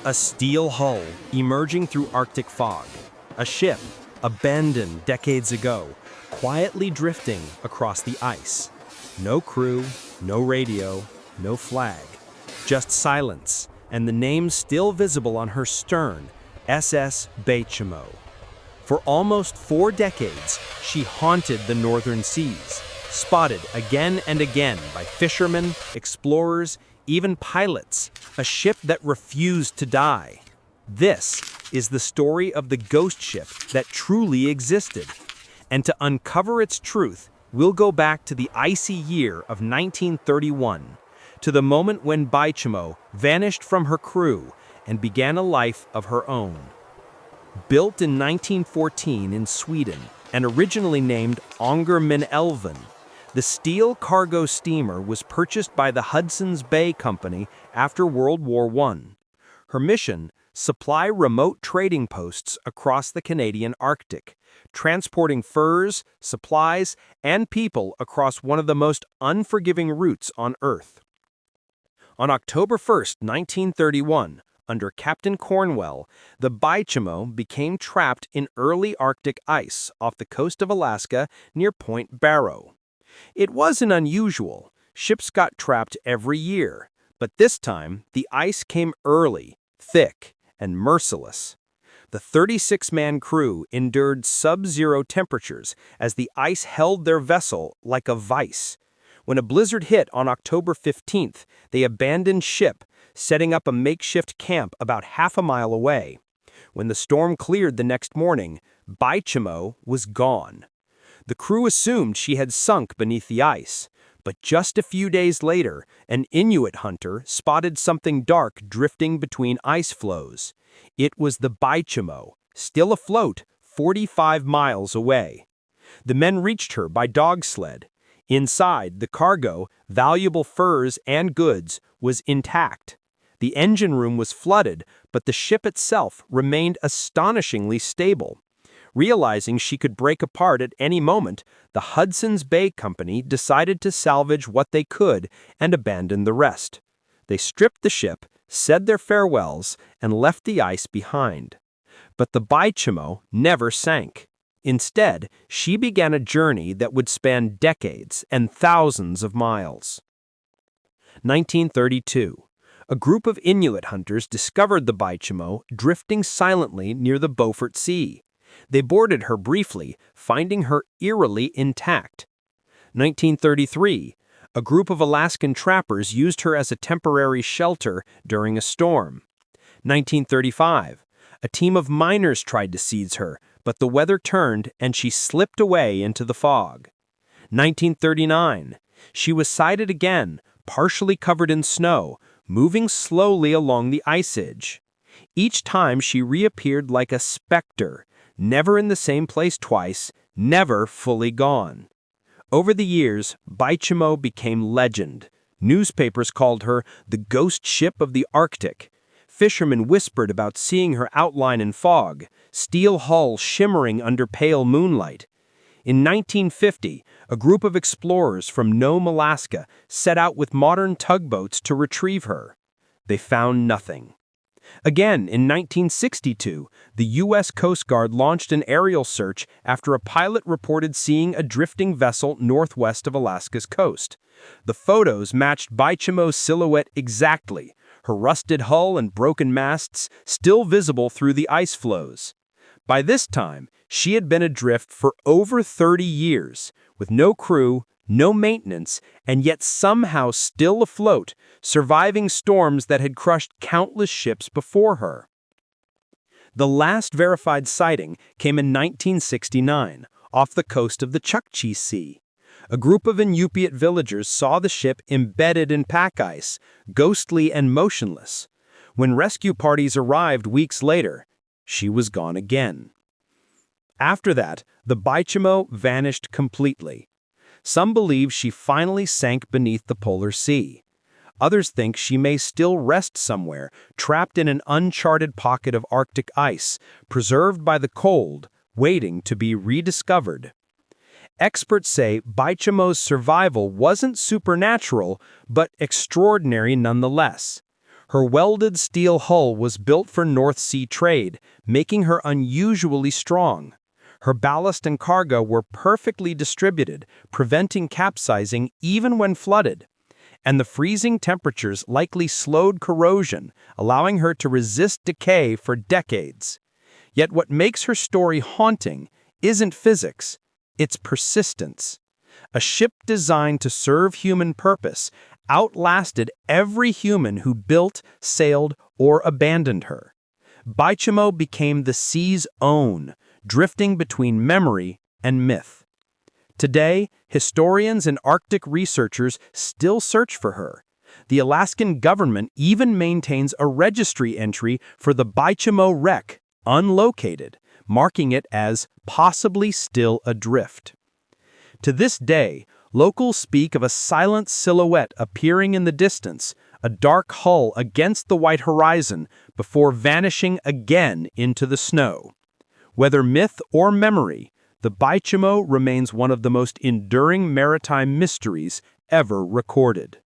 A steel hull emerging through Arctic fog. A ship, abandoned decades ago, quietly drifting across the ice. No crew, no radio, no flag. Just silence, and the name still visible on her stern, SS Baychimo. For almost 4 decades, she haunted the northern seas, spotted again and again by fishermen, explorers, even pilots, a ship that refused to die. This is the story of the ghost ship that truly existed. And to uncover its truth, we'll go back to the icy year of 1931, to the moment when Baychimo vanished from her crew and began a life of her own. Built in 1914 in Sweden and originally named Ångermanälven, the steel cargo steamer was purchased by the Hudson's Bay Company after World War I. Her mission: supply remote trading posts across the Canadian Arctic, transporting furs, supplies, and people across one of the most unforgiving routes on Earth. On October 1, 1931, under Captain Cornwell, the Baychimo became trapped in early Arctic ice off the coast of Alaska near Point Barrow. It wasn't unusual. Ships got trapped every year, but this time the ice came early, thick, and merciless. The 36-man crew endured sub-zero temperatures as the ice held their vessel like a vice. When a blizzard hit on October 15th, they abandoned ship, setting up a makeshift camp about half a mile away. When the storm cleared the next morning, Baychimo was gone. The crew assumed she had sunk beneath the ice, but just a few days later, an Inuit hunter spotted something dark drifting between ice floes. It was the Baychimo, still afloat 45 miles away. The men reached her by dog sled. Inside, the cargo, valuable furs and goods, was intact. The engine room was flooded, but the ship itself remained astonishingly stable. Realizing she could break apart at any moment, the Hudson's Bay Company decided to salvage what they could and abandon the rest. They stripped the ship, said their farewells, and left the ice behind. But the Baychimo never sank. Instead, she began a journey that would span decades and thousands of miles. 1932. A group of Inuit hunters discovered the Baychimo drifting silently near the Beaufort Sea. They boarded her briefly, finding her eerily intact. 1933. A group of Alaskan trappers used her as a temporary shelter during a storm. 1935. A team of miners tried to seize her, but the weather turned and she slipped away into the fog. 1939. She was sighted again, partially covered in snow, moving slowly along the ice edge. Each time she reappeared like a specter, never in the same place twice, never fully gone. Over the years, Baychimo became legend. Newspapers called her the ghost ship of the Arctic. Fishermen whispered about seeing her outline in fog, steel hull shimmering under pale moonlight. In 1950, a group of explorers from Nome, Alaska, set out with modern tugboats to retrieve her. They found nothing. Again, in 1962, the U.S. Coast Guard launched an aerial search after a pilot reported seeing a drifting vessel northwest of Alaska's coast. The photos matched Baychimo's silhouette exactly, her rusted hull and broken masts still visible through the ice floes. By this time, she had been adrift for over 30 years, with no crew, no maintenance, and yet somehow still afloat, surviving storms that had crushed countless ships before her. The last verified sighting came in 1969, off the coast of the Chukchi Sea. A group of Inupiat villagers saw the ship embedded in pack ice, ghostly and motionless. When rescue parties arrived weeks later, she was gone again. After that, the Baychimo vanished completely. Some believe she finally sank beneath the polar sea. Others think she may still rest somewhere, trapped in an uncharted pocket of Arctic ice, preserved by the cold, waiting to be rediscovered. Experts say Baychimo's survival wasn't supernatural, but extraordinary nonetheless. Her welded steel hull was built for North Sea trade, making her unusually strong. Her ballast and cargo were perfectly distributed, preventing capsizing even when flooded. And the freezing temperatures likely slowed corrosion, allowing her to resist decay for decades. Yet what makes her story haunting isn't physics, it's persistence. A ship designed to serve human purpose outlasted every human who built, sailed, or abandoned her. Baychimo became the sea's own, drifting between memory and myth. Today, historians and Arctic researchers still search for her. The Alaskan government even maintains a registry entry for the Baychimo wreck, unlocated, marking it as possibly still adrift. To this day, locals speak of a silent silhouette appearing in the distance, a dark hull against the white horizon before vanishing again into the snow. Whether myth or memory, the Baychimo remains one of the most enduring maritime mysteries ever recorded.